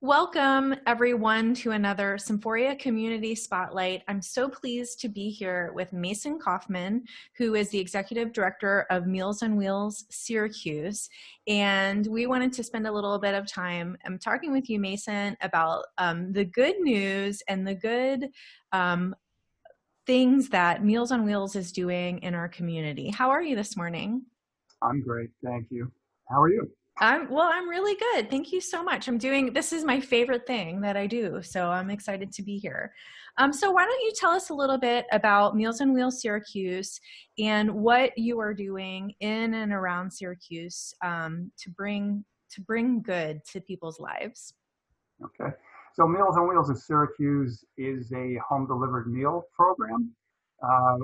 Welcome, everyone, to another Symphoria Community Spotlight. I'm so pleased to be here with Mason Kaufman, who is the Executive Director of Meals on Wheels Syracuse. And we wanted to spend a little bit of time talking with you, Mason, about the good news and the good things that Meals on Wheels is doing in our community. How are you this morning? I'm great, thank you. How are you? I'm really good. Thank you so much. This is my favorite thing that I do, so I'm excited to be here. So why don't you tell us a little bit about Meals on Wheels Syracuse and what you are doing in and around Syracuse to bring good to people's lives? Okay. So Meals on Wheels of Syracuse is a home delivered meal program.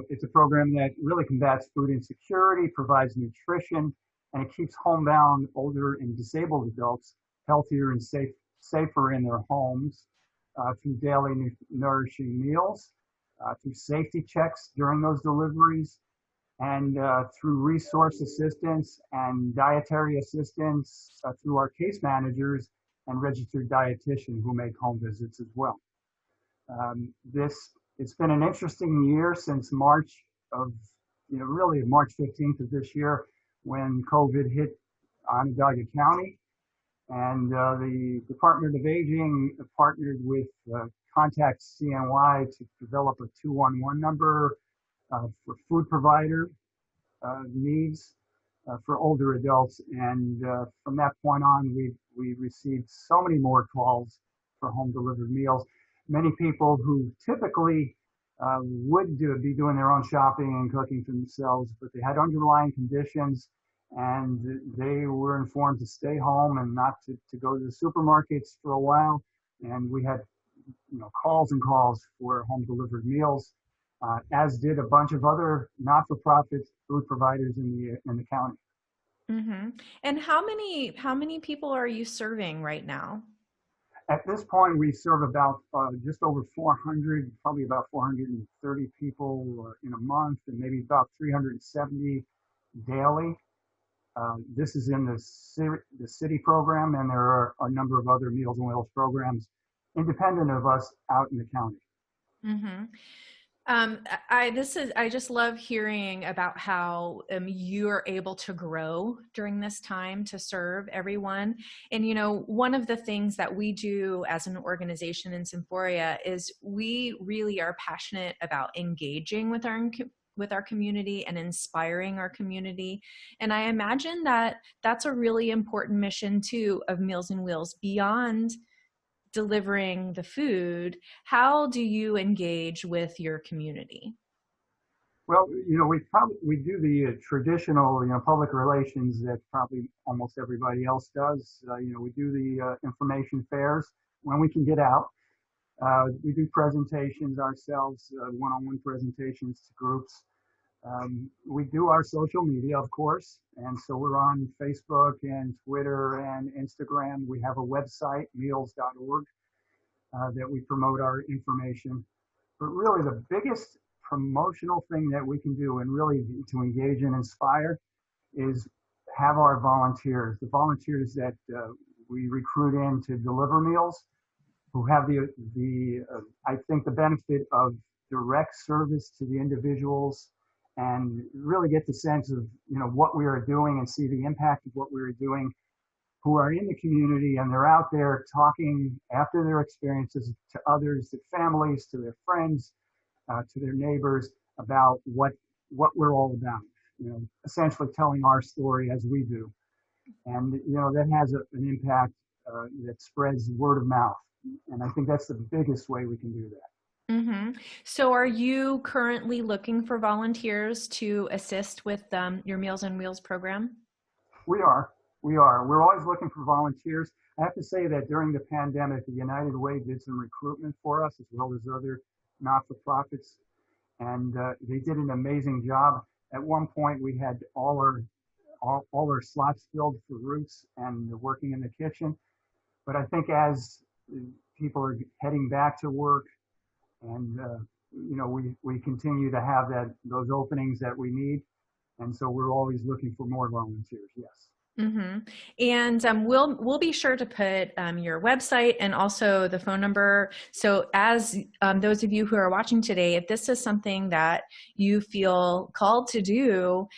It's a program that really combats food insecurity, provides nutrition, and it keeps homebound older and disabled adults healthier and safer in their homes through daily nourishing meals, through safety checks during those deliveries, and through resource assistance and dietary assistance through our case managers and registered dietitian who make home visits as well. It's been an interesting year since March of, really March 15th of this year when COVID hit Onondaga County. And the Department of Aging partnered with Contact CNY to develop a 211 number for food provider needs for older adults. And from that point on, we received so many more calls for home delivered meals. Many people who typically would be doing their own shopping and cooking for themselves, but they had underlying conditions and they were informed to stay home and not to go to the supermarkets for a while. And we had calls and calls for home delivered meals, as did a bunch of other not-for-profit food providers in the county. Mm-hmm. And how many people are you serving right now? At this point, we serve about just over 400, probably about 430 people in a month, and maybe about 370 daily. This is in the city program, and there are a number of other Meals on Wheels programs independent of us out in the county. Mm-hmm. I just love hearing about how you're able to grow during this time to serve everyone. And one of the things that we do as an organization in Symphoria is we really are passionate about engaging with our community and inspiring our community. And I imagine that that's a really important mission too of Meals on Wheels beyond delivering the food. How do you engage with your community? Well, we do the traditional, public relations that probably almost everybody else does. We do the information fairs when we can get out. We do presentations ourselves, one-on-one presentations to groups. We do our social media, of course, and so we're on Facebook and Twitter and Instagram. We have a website, meals.org, that we promote our information. But really the biggest promotional thing that we can do and really to engage and inspire is have our volunteers, the volunteers that we recruit in to deliver meals, who have I think the benefit of direct service to the individuals and really get the sense of what we are doing and see the impact of what we are doing, who are in the community, and they're out there talking after their experiences to others, to families, to their friends, to their neighbors about what we're all about. Essentially telling our story as we do, and that has an impact that spreads word of mouth. And I think that's the biggest way we can do that. Mm-hmm. So are you currently looking for volunteers to assist with your Meals on Wheels program? We are. We're always looking for volunteers. I have to say that during the pandemic, the United Way did some recruitment for us as well as other not-for-profits, and they did an amazing job. At one point, we had all our slots filled for routes and working in the kitchen. But I think as people are heading back to work, and we continue to have those openings that we need, and so we're always looking for more volunteers. Yes. Mm-hmm. And we'll be sure to put your website and also the phone number. So as those of you who are watching today, if this is something that you feel called to do,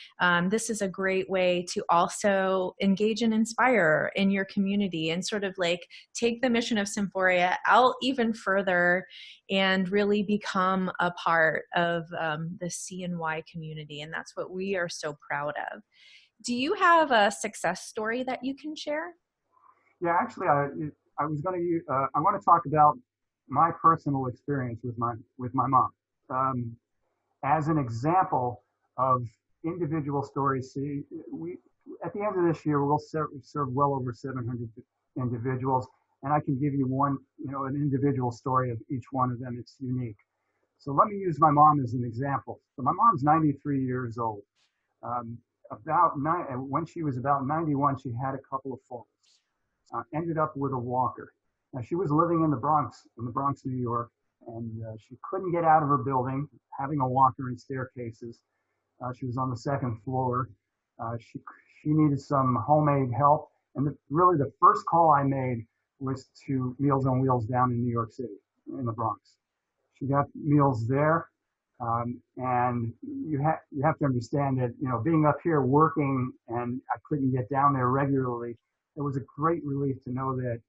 this is a great way to also engage and inspire in your community and sort of like take the mission of Symphoria out even further and really become a part of the CNY community. And that's what we are so proud of. Do you have a success story that you can share? Yeah, actually, I was going to I want to talk about my personal experience with my mom as an example of individual stories. See, we at the end of this year we'll serve well over 700 individuals, and I can give you one, an individual story of each one of them. It's unique. So let me use my mom as an example. So my mom's 93 years old. Um, when she was about 91, she had a couple of falls. Ended up with a walker. Now she was living in the Bronx, New York, and she couldn't get out of her building, having a walker and staircases. She was on the second floor. She needed some homemade help, and really the first call I made was to Meals on Wheels down in New York City, in the Bronx. She got meals there. And you have to understand that, being up here working and I couldn't get down there regularly, it was a great relief to know that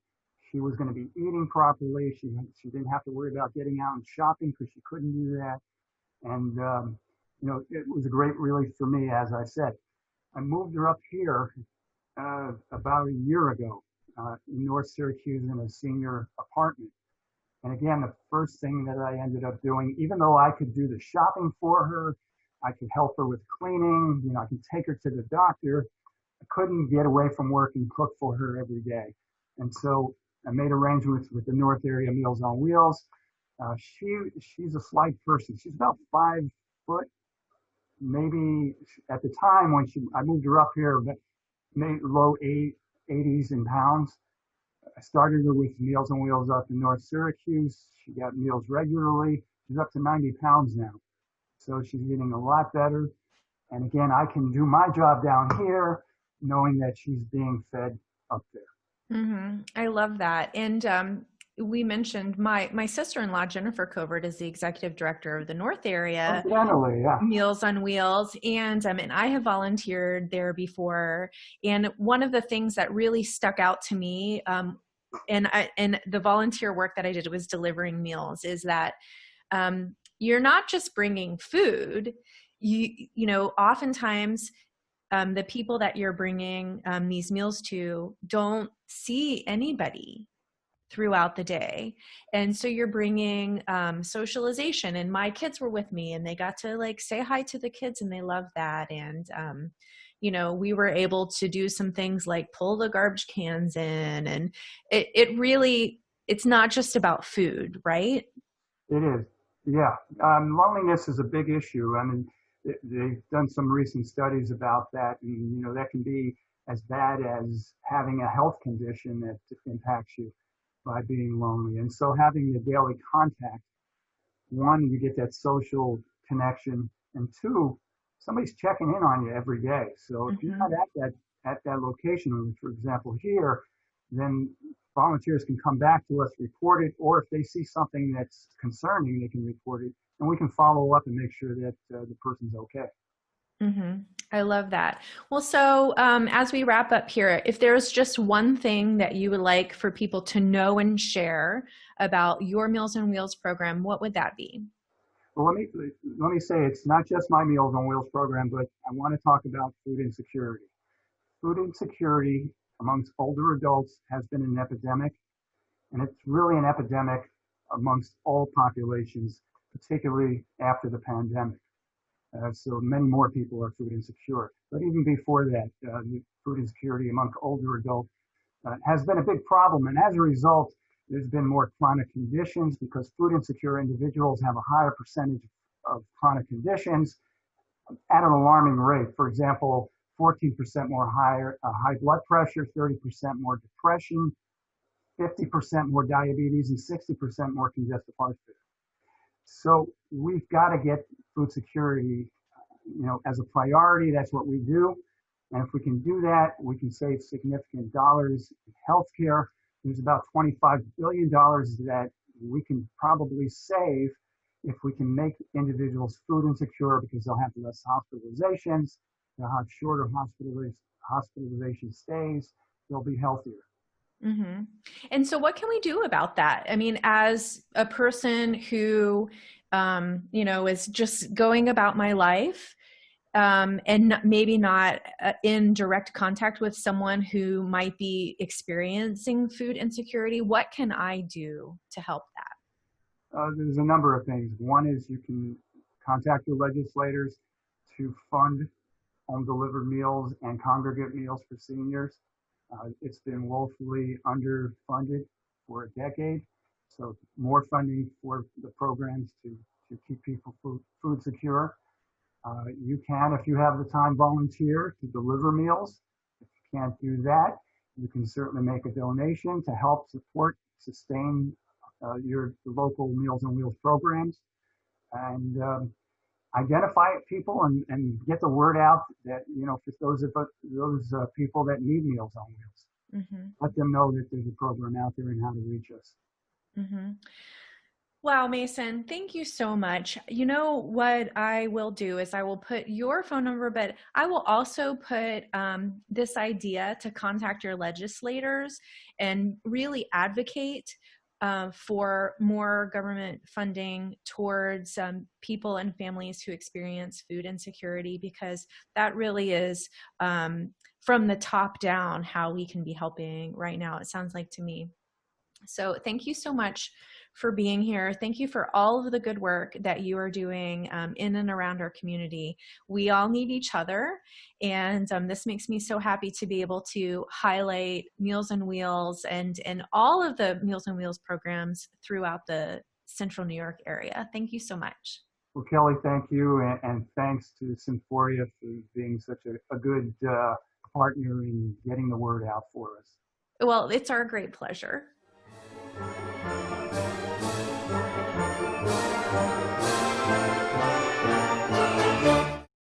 she was going to be eating properly. She didn't have to worry about getting out and shopping because she couldn't do that. And, it was a great relief for me, as I said. I moved her up here about a year ago in North Syracuse in a senior apartment. And again, the first thing that I ended up doing, even though I could do the shopping for her, I could help her with cleaning, I could take her to the doctor, I couldn't get away from work and cook for her every day. And so I made arrangements with the North Area Meals on Wheels. She's a slight person. She's about 5 foot, maybe at the time when I moved her up here, maybe low 80s in pounds. I started her with Meals on Wheels up in North Syracuse. She got meals regularly. She's up to 90 pounds now. So she's getting a lot better. And again, I can do my job down here knowing that she's being fed up there. Mm-hmm. I love that. And we mentioned my sister-in-law, Jennifer Covert, is the executive director of the North Area Yeah. Meals on Wheels. And I have volunteered there before. And one of the things that really stuck out to me, and the volunteer work that I did was delivering meals, is that you're not just bringing food. Oftentimes the people that you're bringing these meals to don't see anybody throughout the day. And so you're bringing socialization, and my kids were with me and they got to like say hi to the kids and they loved that. And, we were able to do some things like pull the garbage cans in, and it's not just about food, right? It is. Yeah. Loneliness is a big issue. I mean, they've done some recent studies about that, and, that can be as bad as having a health condition that impacts you by being lonely. And so having the daily contact, one, you get that social connection, and two, somebody's checking in on you every day. So if you're not at that location, for example, here, then volunteers can come back to us, report it, or if they see something that's concerning, they can report it, and we can follow up and make sure that the person's okay. Mm-hmm. I love that. Well, so as we wrap up here, if there's just one thing that you would like for people to know and share about your Meals on Wheels program, what would that be? Well, let me say it's not just my Meals on Wheels program, but I want to talk about food insecurity. Food insecurity amongst older adults has been an epidemic, and it's really an epidemic amongst all populations, particularly after the pandemic. So many more people are food insecure. But even before that, food insecurity among older adults has been a big problem. And as a result, there's been more chronic conditions because food insecure individuals have a higher percentage of chronic conditions at an alarming rate. For example, 14% more high blood pressure, 30% more depression, 50% more diabetes, and 60% more congestive heart failure. So we've got to get food security, as a priority. That's what we do. And if we can do that, we can save significant dollars in healthcare. There's about $25 billion that we can probably save if we can make individuals food insecure, because they'll have less hospitalizations, they'll have shorter hospitalization stays, they'll be healthier. Mm-hmm. And so what can we do about that? I mean, as a person who, is just going about my life, and maybe not in direct contact with someone who might be experiencing food insecurity, what can I do to help that? There's a number of things. One is you can contact your legislators to fund home delivered meals and congregate meals for seniors. It's been woefully underfunded for a decade. So more funding for the programs to keep people food secure. You can, if you have the time, volunteer to deliver meals. If you can't do that, you can certainly make a donation to help sustain the local Meals on Wheels programs, and identify people and get the word out that, for those people that need Meals on Wheels. Mm-hmm. Let them know that there's a program out there and how to reach us. Mm-hmm. Wow, Mason, thank you so much. You know what I will do is I will put your phone number, but I will also put this idea to contact your legislators and really advocate for more government funding towards people and families who experience food insecurity, because that really is from the top down how we can be helping right now, it sounds like to me. So thank you so much for being here. Thank you for all of the good work that you are doing in and around our community. We all need each other, and this makes me so happy to be able to highlight Meals on Wheels and all of the Meals on Wheels programs throughout the Central New York area. Thank you so much. Well, Kelly, thank you, and thanks to Symphoria for being such a good partner in getting the word out for us. Well, it's our great pleasure.